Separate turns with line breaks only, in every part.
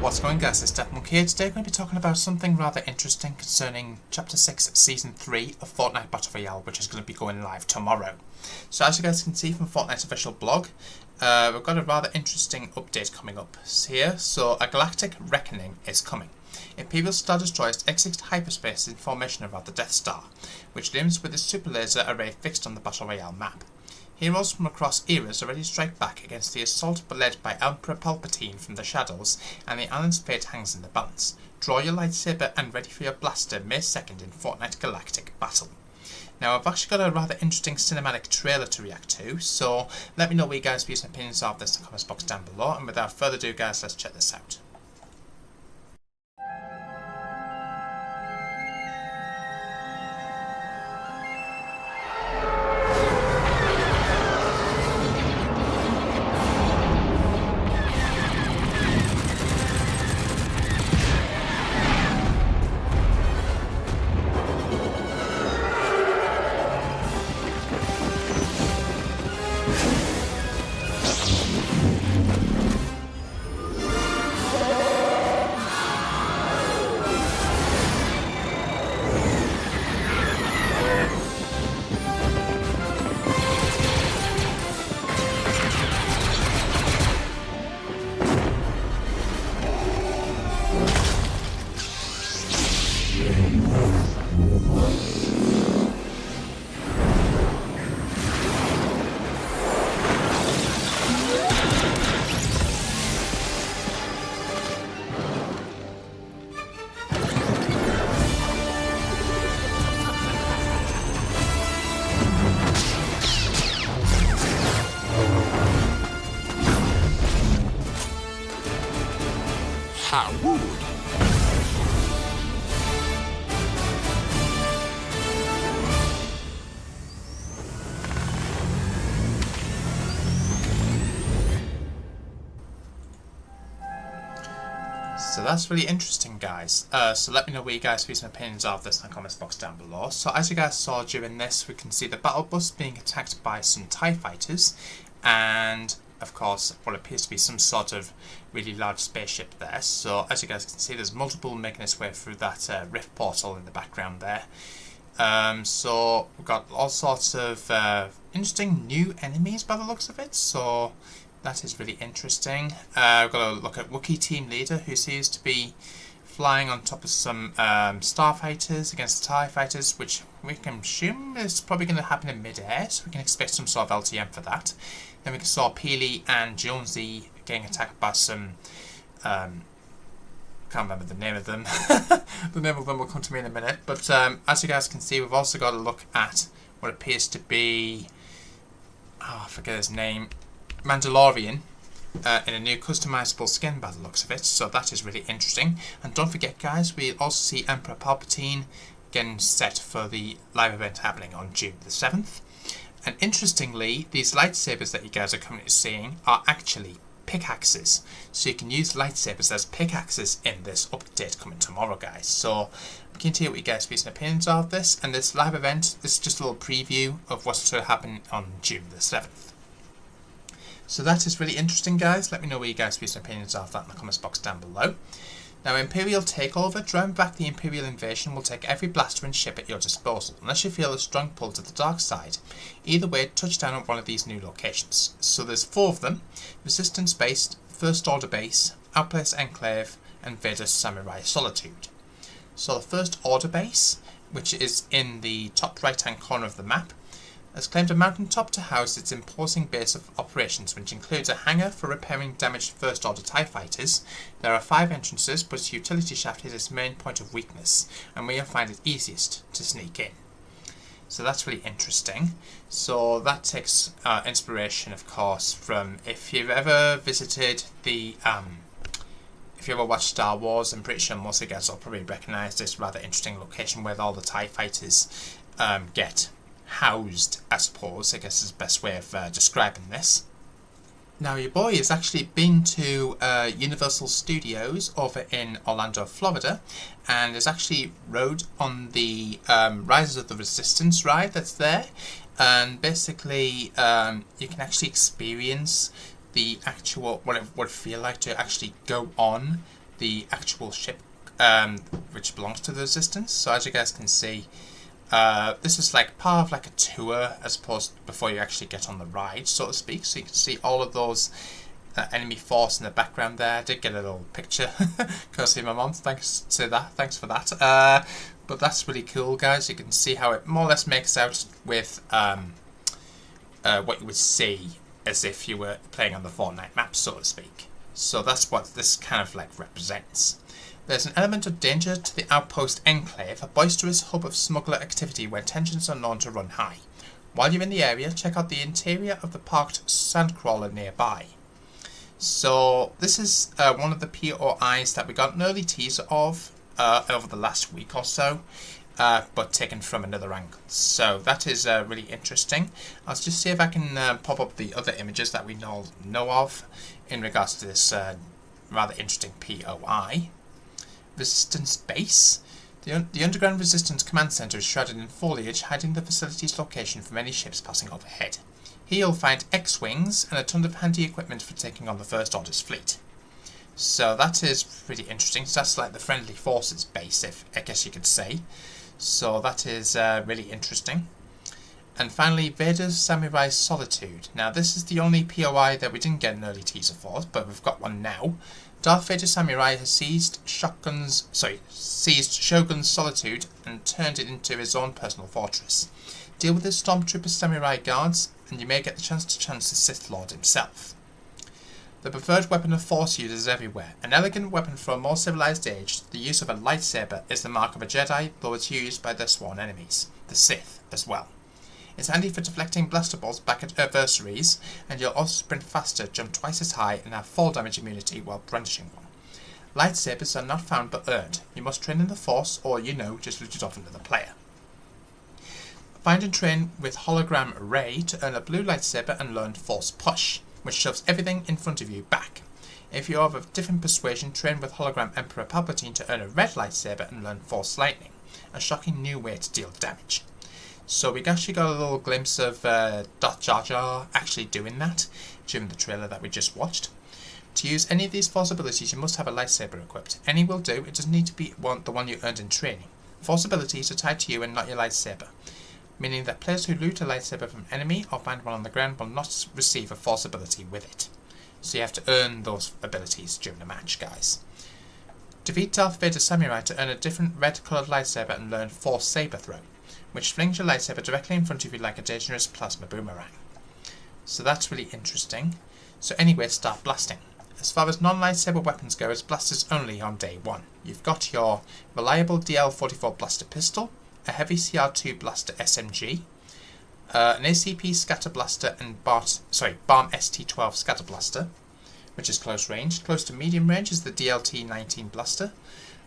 What's going, guys? It's Deathmonk here. Today we're going to be talking about something rather interesting concerning Chapter 6, Season 3 of Fortnite Battle Royale, which is going to be going live tomorrow. So as you guys can see from Fortnite's official blog, we've got a rather interesting update coming up here. So a Galactic Reckoning is coming. Imperial Star Destroyers exit hyperspace in formation around the Death Star, which looms with its super laser array fixed on the Battle Royale map. Heroes from across eras are ready to strike back against the assault led by Emperor Palpatine from the shadows, and the island's fate hangs in the balance. Draw your lightsaber and ready for your blaster May 2nd in Fortnite Galactic Battle. Now, I've actually got a rather interesting cinematic trailer to react to, so let me know what you guys' views and opinions of this in the comments box down below, and without further ado guys, let's check this out.
How rude.
So that's really interesting, guys. So let me know what you guys' views and opinions of this in the comments box down below. So as you guys saw during this, we can see the battle bus being attacked by some TIE fighters, and of course what appears to be some sort of really large spaceship there. So as you guys can see, there's multiple making its way through that rift portal in the background there. So we've got all sorts of interesting new enemies by the looks of it, so that is really interesting. We've got to look at Wookiee team leader, who seems to be flying on top of some starfighters against the TIE fighters, which we can assume is probably going to happen in mid-air, so we can expect some sort of LTM for that. Then we saw Peely and Jonesy getting attacked by some, can't remember the name of them. The name of them will come to me in a minute. But as you guys can see, we've also got to look at what appears to be, I forget his name, Mandalorian, in a new customizable skin by the looks of it. So that is really interesting. And don't forget, guys, we also see Emperor Palpatine getting set for the live event happening on June the 7th. And interestingly, these lightsabers that you guys are currently seeing are actually pickaxes. So you can use lightsabers as pickaxes in this update coming tomorrow, guys. So I'm keen to hear what you guys' views and opinions of this. And this live event, this is just a little preview of what's going to happen on June the 7th. So that is really interesting, guys. Let me know what you guys' views and opinions of that in the comments box down below. Now, Imperial Takeover, driving back the Imperial invasion, will take every blaster and ship at your disposal, unless you feel a strong pull to the dark side. Either way, touch down at one of these new locations. So there's 4 of them: Resistance Base, First Order Base, Outpost Enclave, and Vader's Samurai Solitude. So the First Order Base, which is in the top right hand corner of the map, has claimed a mountaintop to house its imposing base of operations, which includes a hangar for repairing damaged First Order TIE fighters. There are 5 entrances, but its utility shaft is its main point of weakness, and where you'll find it easiest to sneak in. So that's really interesting. So that takes inspiration, of course, from if you've ever visited the if you ever watched Star Wars, I'm pretty sure most of you guys will probably recognise this rather interesting location where all the TIE fighters get housed, I suppose, I guess is the best way of describing this. Now, your boy has actually been to Universal Studios over in Orlando, Florida, and has actually rode on the Rise of the Resistance ride that's there. And basically, you can actually experience the actual what it would feel like to actually go on the actual ship, which belongs to the Resistance. So as you guys can see, this is like part of like a tour as opposed to before you actually get on the ride, so to speak. So you can see all of those enemy force in the background there. I did get a little picture courtesy of my mom. Thanks for that. But that's really cool, guys. You can see how it more or less makes out with what you would see as if you were playing on the Fortnite map, so to speak. So that's what this kind of like represents. There's an element of danger to the Outpost Enclave, a boisterous hub of smuggler activity where tensions are known to run high. While you're in the area, check out the interior of the parked sandcrawler nearby. So this is one of the POIs that we got an early teaser of over the last week or so, but taken from another angle. So that is really interesting. I'll just see if I can pop up the other images that we know of in regards to this rather interesting POI. Resistance Base. The Underground Resistance Command Center is shrouded in foliage, hiding the facility's location from any ships passing overhead. Here you'll find X-Wings and a ton of handy equipment for taking on the First Order's fleet. So that is pretty interesting. So that's like the Friendly Forces base, if I guess you could say. So that is really interesting. And finally, Vader's Samurai Solitude. Now this is the only POI that we didn't get an early teaser for, but we've got one now. Darth Vader Samurai has seized Shogun's Solitude and turned it into his own personal fortress. Deal with his Stormtrooper Samurai guards, and you may get the chance to challenge the Sith Lord himself. The preferred weapon of Force users everywhere. An elegant weapon for a more civilized age, the use of a lightsaber is the mark of a Jedi, though it's used by their sworn enemies, the Sith, as well. It's handy for deflecting blaster bolts back at adversaries, and you'll also sprint faster, jump twice as high, and have fall damage immunity while brandishing one. Lightsabers are not found but earned. You must train in the Force, or, just loot it off another player. Find and train with Hologram Ray to earn a blue lightsaber and learn Force Push, which shoves everything in front of you back. If you are of a different persuasion, train with Hologram Emperor Palpatine to earn a red lightsaber and learn Force Lightning, a shocking new way to deal damage. So we actually got a little glimpse of Darth Jar Jar actually doing that during the trailer that we just watched. To use any of these Force abilities, you must have a lightsaber equipped. Any will do, it doesn't need to be the one you earned in training. Force abilities are tied to you and not your lightsaber, meaning that players who loot a lightsaber from an enemy or find one on the ground will not receive a Force ability with it. So you have to earn those abilities during the match, guys. Defeat Darth Vader Samurai to earn a different red coloured lightsaber and learn Force Saber Throw, which flings your lightsaber directly in front of you like a dangerous plasma boomerang. So that's really interesting. So anyway, start blasting. As far as non-lightsaber weapons go, it's blasters only on day one. You've got your reliable DL-44 blaster pistol, a heavy CR2 blaster SMG, an ACP scatter blaster and BARM ST12 scatter blaster, which is close range. Close to medium range is the DLT-19 blaster.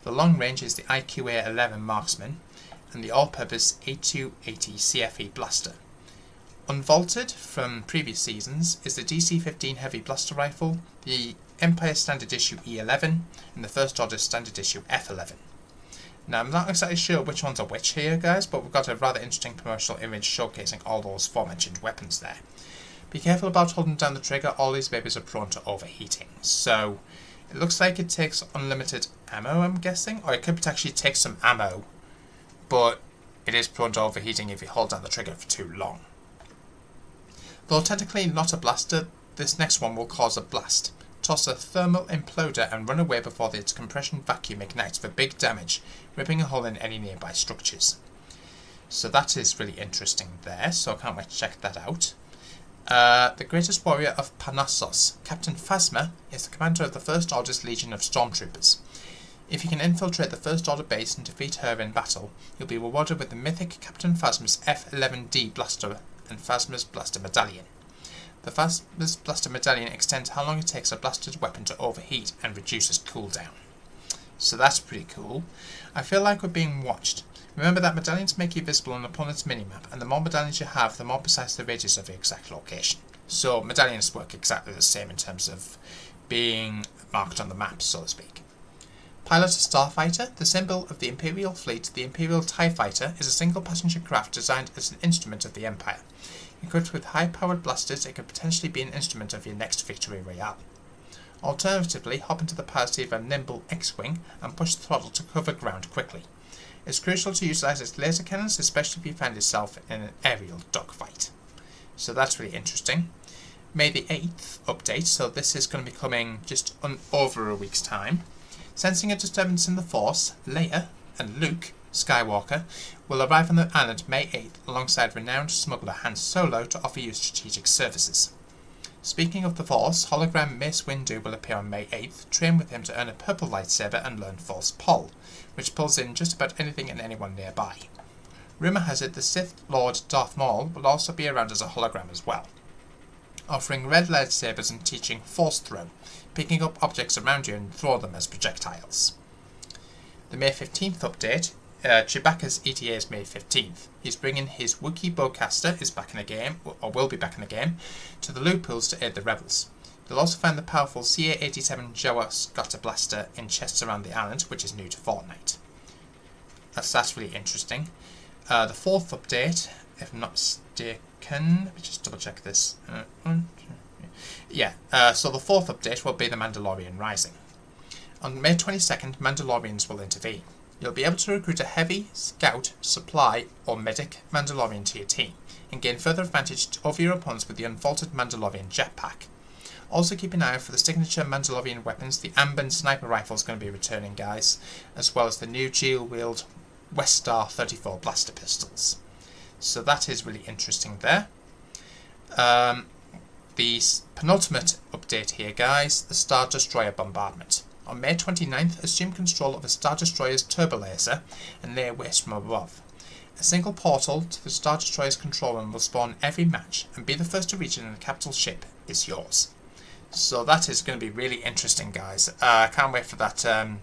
The long range is the IQA-11 marksman, and the all-purpose A280 CFE blaster. Unvaulted from previous seasons is the DC-15 heavy blaster rifle, the Empire Standard Issue E11, and the First Order Standard Issue F11. Now I'm not exactly sure which ones are which here, guys, but we've got a rather interesting promotional image showcasing all those aforementioned weapons there. Be careful about holding down the trigger, all these babies are prone to overheating. So it looks like it takes unlimited ammo, I'm guessing, or it could actually take some ammo, but it is prone to overheating if you hold down the trigger for too long. Though technically not a blaster, this next one will cause a blast. Toss a thermal imploder and run away before its compression vacuum ignites for big damage, ripping a hole in any nearby structures. So that is really interesting there, so I can't wait to check that out. The greatest warrior of Parnassos, Captain Phasma, is the commander of the First Order's Legion of Stormtroopers. If you can infiltrate the First Order base and defeat her in battle, you'll be rewarded with the mythic Captain Phasma's F11D blaster and Phasma's Blaster Medallion. The Phasma's Blaster Medallion extends how long it takes a blasted weapon to overheat and reduces cooldown. So that's pretty cool. I feel like we're being watched. Remember that medallions make you visible on an opponent's minimap, and the more medallions you have, the more precise the radius of your exact location. So medallions work exactly the same in terms of being marked on the map, so to speak. Pilot a starfighter, the symbol of the Imperial fleet, the Imperial TIE Fighter is a single-passenger craft designed as an instrument of the Empire. Equipped with high-powered blasters, it could potentially be an instrument of your next victory royale. Alternatively, hop into the pilot of a nimble X-Wing and push the throttle to cover ground quickly. It's crucial to utilise its laser cannons, especially if you find yourself in an aerial dogfight. So that's really interesting. May the 8th update, so this is going to be coming just over a week's time. Sensing a disturbance in the Force, Leia and Luke Skywalker will arrive on the island May 8th alongside renowned smuggler Han Solo to offer you strategic services. Speaking of the Force, hologram Mace Windu will appear on May 8th. Train with him to earn a purple lightsaber and learn Force Pull, which pulls in just about anything and anyone nearby. Rumour has it the Sith Lord Darth Maul will also be around as a hologram as well, offering red lightsabers and teaching Force Throw, picking up objects around you and throw them as projectiles. The May 15th update, Chewbacca's ETA is May 15th. He's bringing his Wookiee bowcaster, is back in the game, or will be back in the game, to the loopholes to aid the rebels. You'll also find the powerful CA-87 Jawa Scatter Blaster in chests around the island, which is new to Fortnite. That's really interesting. The 4th update, if I'm not mistaken, let me just double check this. So the 4th update will be the Mandalorian Rising. On May 22nd, Mandalorians will intervene. You'll be able to recruit a heavy, scout, supply, or medic Mandalorian to your team, and gain further advantage over your opponents with the unvaulted Mandalorian jetpack. Also keep an eye out for the signature Mandalorian weapons. The Amban sniper rifle is going to be returning, guys, as well as the new dual-wield West Star 34 blaster pistols. So that is really interesting there. The penultimate update here, guys, the Star Destroyer bombardment. On May 29th, assume control of a Star Destroyer's turbo laser and lay waste from above. A single portal to the Star Destroyer's control room will spawn every match, and be the first to reach it in a capital ship is yours. So that is going to be really interesting, guys. I can't wait for that to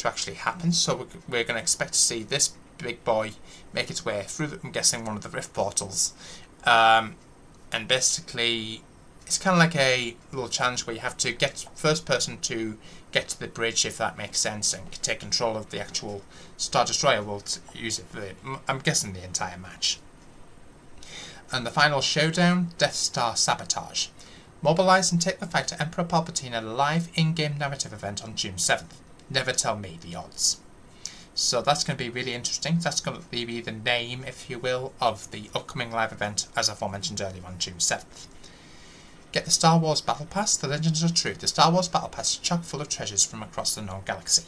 actually happen. So we're going to expect to see this big boy make its way through, I'm guessing, one of the rift portals. And basically, it's kind of like a little challenge where you have to get first person to get to the bridge, if that makes sense, and take control of the actual Star Destroyer. Will use it for, I'm guessing, the entire match. And the final showdown, Death Star Sabotage. Mobilise and take the fight to Emperor Palpatine at a live in-game narrative event on June 7th. Never tell me the odds. So that's going to be really interesting. That's going to be the name, if you will, of the upcoming live event, as aforementioned earlier, on June 7th. Get the Star Wars Battle Pass. The legends are true. The Star Wars Battle Pass is chock full of treasures from across the known galaxy.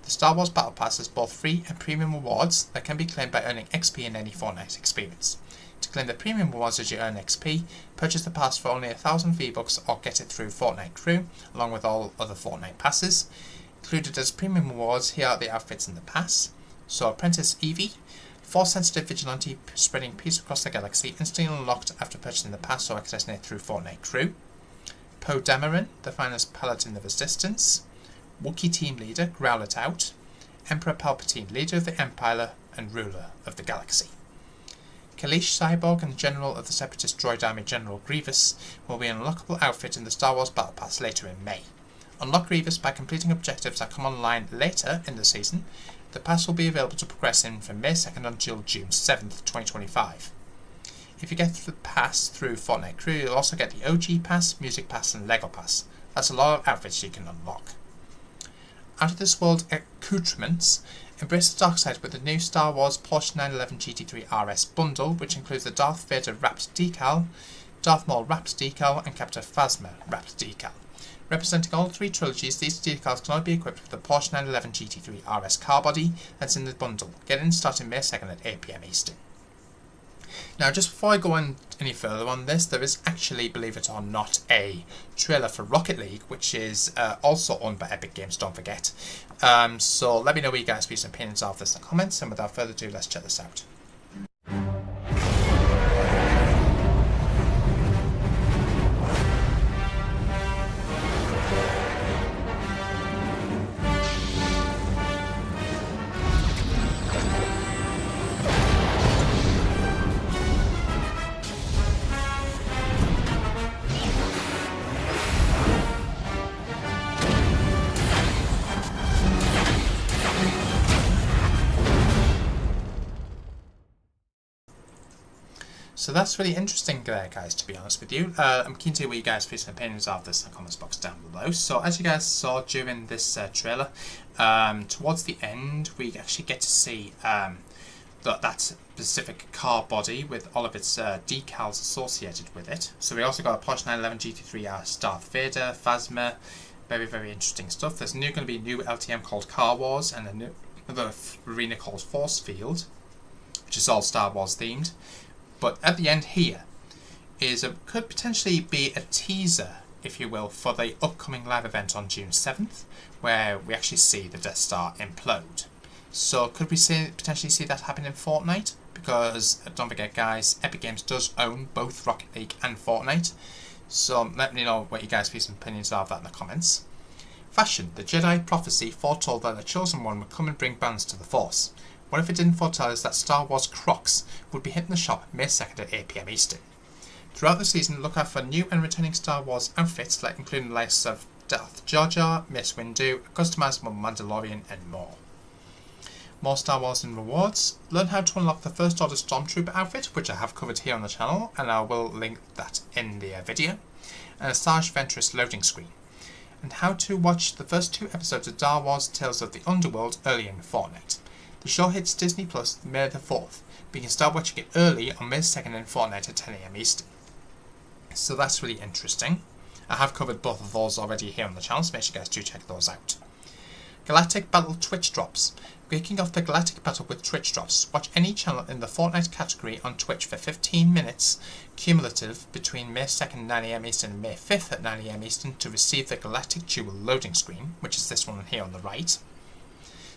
The Star Wars Battle Pass has both free and premium rewards that can be claimed by earning XP in any Fortnite experience. To claim the premium rewards as you earn XP, purchase the pass for only 1,000 V-Bucks or get it through Fortnite Crew, along with all other Fortnite passes. Included as premium rewards, here are the outfits in the pass. So Apprentice Evie, Force-sensitive vigilante spreading peace across the galaxy, instantly unlocked after purchasing the pass or accessing it through Fortnite Crew. Poe Dameron, the finest paladin of resistance. Wookiee team leader, Growl It Out. Emperor Palpatine, leader of the Empire and ruler of the galaxy. Kalish Cyborg and General of the Separatist Droid Army General Grievous will be an unlockable outfit in the Star Wars Battle Pass later in May. Unlock Grievous by completing objectives that come online later in the season. The pass will be available to progress in from May 2nd until June 7th, 2025. If you get the pass through Fortnite Crew, you'll also get the OG Pass, Music Pass and Lego Pass. That's a lot of outfits you can unlock. Out of this world accoutrements, embrace the dark side with the new Star Wars Porsche 911 GT3 RS bundle, which includes the Darth Vader wrapped decal, Darth Maul wrapped decal and Captain Phasma wrapped decal. Representing all three trilogies, these decals can only be equipped with the Porsche 911 GT3 RS car body that's in the bundle. Get in starting May 2nd at 8 PM Eastern. Now, just before I go on any further on this, there is actually, believe it or not, a trailer for Rocket League, which is also owned by Epic Games, don't forget. So let me know what you guys' views and opinions are of this in the comments, and without further ado, let's check this out. So that's really interesting there, guys, to be honest with you. I'm keen to hear what you guys' views and opinions of this in the comments box down below. So as you guys saw during this trailer, towards the end, we actually get to see that specific car body with all of its decals associated with it. So we also got a Porsche 911 GT3 Darth Vader, Phasma, very, very interesting stuff. There's going to be a new LTM called Car Wars and another arena called Force Field, which is all Star Wars themed. But at the end here could potentially be a teaser, if you will, for the upcoming live event on June 7th, where we actually see the Death Star implode. So could we potentially see that happen in Fortnite? Because don't forget, guys, Epic Games does own both Rocket League and Fortnite. So let me know what you guys' views and opinions are of that in the comments. Fashion. The Jedi prophecy foretold that the Chosen One would come and bring balance to the Force. What if it didn't foretell us that Star Wars Crocs would be hitting the shop May 2nd at 8 PM Eastern? Throughout the season, look out for new and returning Star Wars outfits, including the likes of Darth Jar Jar, Mace Windu, a customizable Mandalorian, and more. More Star Wars and rewards. Learn how to unlock the First Order Stormtrooper outfit, which I have covered here on the channel, and I will link that in the video. And a Sarge Ventress loading screen. And how to watch the first 2 episodes of Star Wars Tales of the Underworld early in Fortnite. The show hits Disney Plus May the 4th, but you can start watching it early on May 2nd in Fortnite at 10 AM Eastern. So that's really interesting. I have covered both of those already here on the channel, so make sure you guys do check those out. Galactic Battle Twitch Drops. Kicking off the Galactic Battle with Twitch Drops. Watch any channel in the Fortnite category on Twitch for 15 minutes cumulative between May 2nd 9 AM Eastern and May 5th at 9 AM Eastern to receive the Galactic Duel loading screen, which is this one here on the right.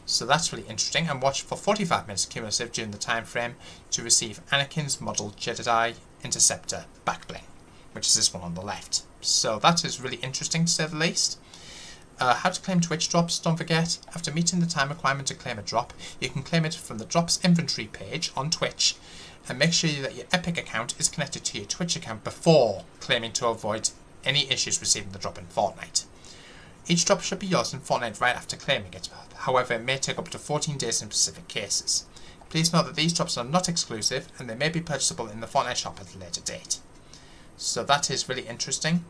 So that's really interesting. And watch for 45 minutes cumulative during the time frame to receive Anakin's model Jedi Interceptor backbling, which is this one on the left. So that is really interesting to say the least. How to claim Twitch drops, don't forget, after meeting the time requirement to claim a drop, you can claim it from the drops inventory page on Twitch, and make sure that your Epic account is connected to your Twitch account before claiming to avoid any issues receiving the drop in Fortnite. Each drop should be yours in Fortnite right after claiming it, however it may take up to 14 days in specific cases. Please note that these drops are not exclusive and they may be purchasable in the Fortnite shop at a later date. So that is really interesting.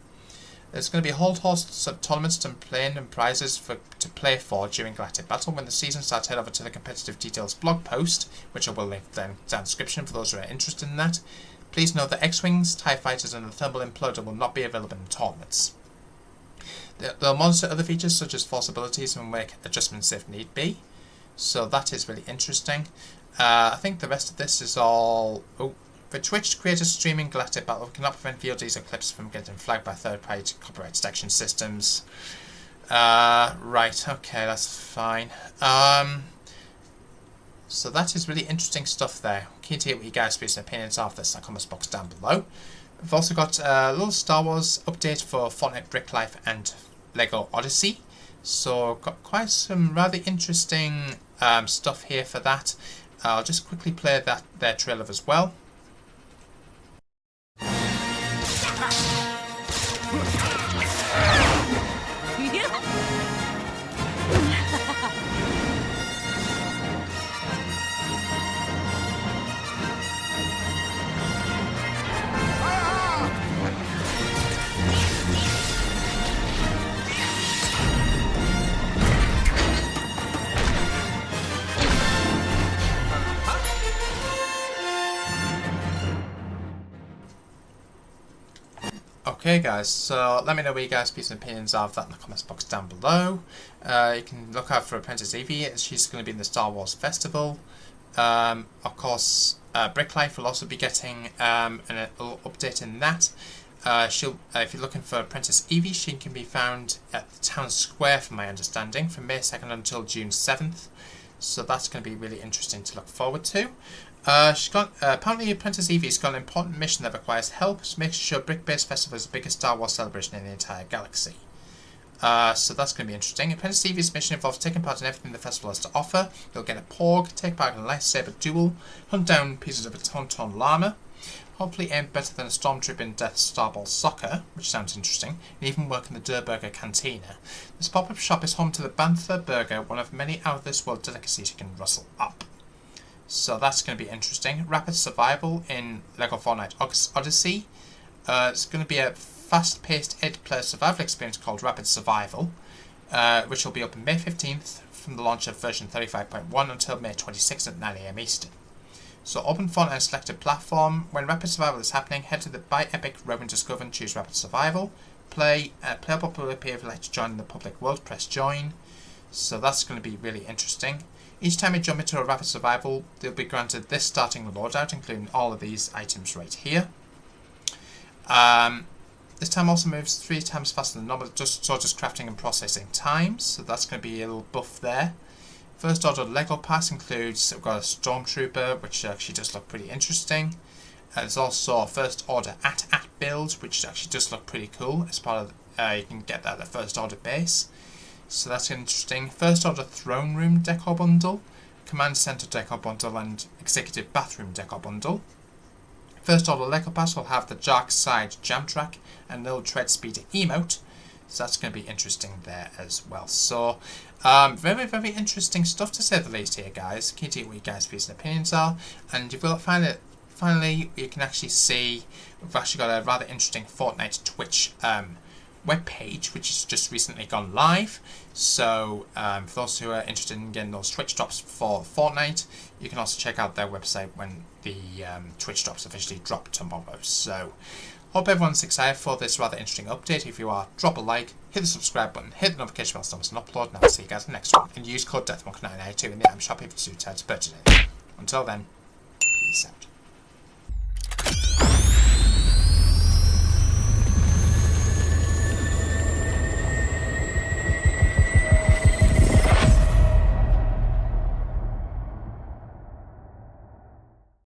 There's going to be a whole host of tournaments to play in and prizes to play for during Galactic Battle. When the season starts, head over to the Competitive Details blog post, which I will link down in the description for those who are interested in that. Please note that X-Wings, TIE Fighters and the Thermal Imploder will not be available in tournaments. They'll monitor other features such as force abilities and make adjustments if need be. So that is really interesting. I think the rest of this is all... For Twitch creators streaming Galactic Battle cannot prevent VODs or clips from getting flagged by third-party copyright detection systems. Right, okay, that's fine. So that is really interesting stuff there. Keen to hear what you guys' views and opinions are of this in the comments box down below. We've also got a little Star Wars update for Fortnite Brick Life and Lego Odyssey. So got quite some rather interesting stuff here for that. I'll just quickly play their trailer as well. Okay guys, so let me know what you guys' views and opinions are of that in the comments box down below. You can look out for Apprentice Evie, she's going to be in the Star Wars Festival. Of course, Brick Life will also be getting a little update in that. If you're looking for Apprentice Evie, she can be found at the Town Square from my understanding, from May 2nd until June 7th. So that's going to be really interesting to look forward to. Apparently Apprentice Evie's got an important mission that requires help, so make sure Brick Base Festival is the biggest Star Wars celebration in the entire galaxy. So that's going to be interesting. Apprentice Evie's mission involves taking part in everything the festival has to offer. You'll get a Porg, take part in a lightsaber duel, hunt down pieces of a Tauntaun llama, hopefully aim better than a Stormtrooper in Death Star Ball Soccer, which sounds interesting, and even work in the Der Burger Cantina. This pop-up shop is home to the Bantha Burger, one of many out-of-this-world delicacies you can rustle up. So that's going to be interesting. Rapid survival in LEGO Fortnite Odyssey. It's going to be a fast-paced 8-player survival experience called Rapid Survival, which will be open May 15th from the launch of version 35.1 until May 26th at 9 AM Eastern. So open Fortnite selected platform. When Rapid Survival is happening, head to the Buy Epic row and discover and choose Rapid Survival. Playable will appear if you'd like to join the public world, press join. So that's going to be really interesting. Each time you jump into a Rapid Survival, they'll be granted this starting loadout, including all of these items right here. This time also moves 3 times faster than normal, just crafting and processing times, so that's going to be a little buff there. First order LEGO pass includes, we've got a Stormtrooper, which actually does look pretty interesting. There's also a first order at build, which actually does look pretty cool. As part of, you can get that at the first order base. So that's interesting. First order throne room decor bundle, command center decor bundle, and executive bathroom decor bundle. First order LEGO pass will have the dark side jam track and little tread speed emote. So that's going to be interesting there as well. So very, very interesting stuff to say the least here, guys. Keen to hear what you guys' views and opinions are, and you will find it. Finally, you can actually see we've actually got a rather interesting Fortnite Twitch webpage, which has just recently gone live. So for those who are interested in getting those Twitch drops for Fortnite, you can also check out their website when the Twitch drops officially drop tomorrow. So hope everyone's excited for this rather interesting update. If you are, drop a like, hit the subscribe button, hit the notification bell so it's an upload, and I'll see you guys in the next one. And use code DEATHMONK992 in the item shop if you decide to purchase it. Until then, peace out.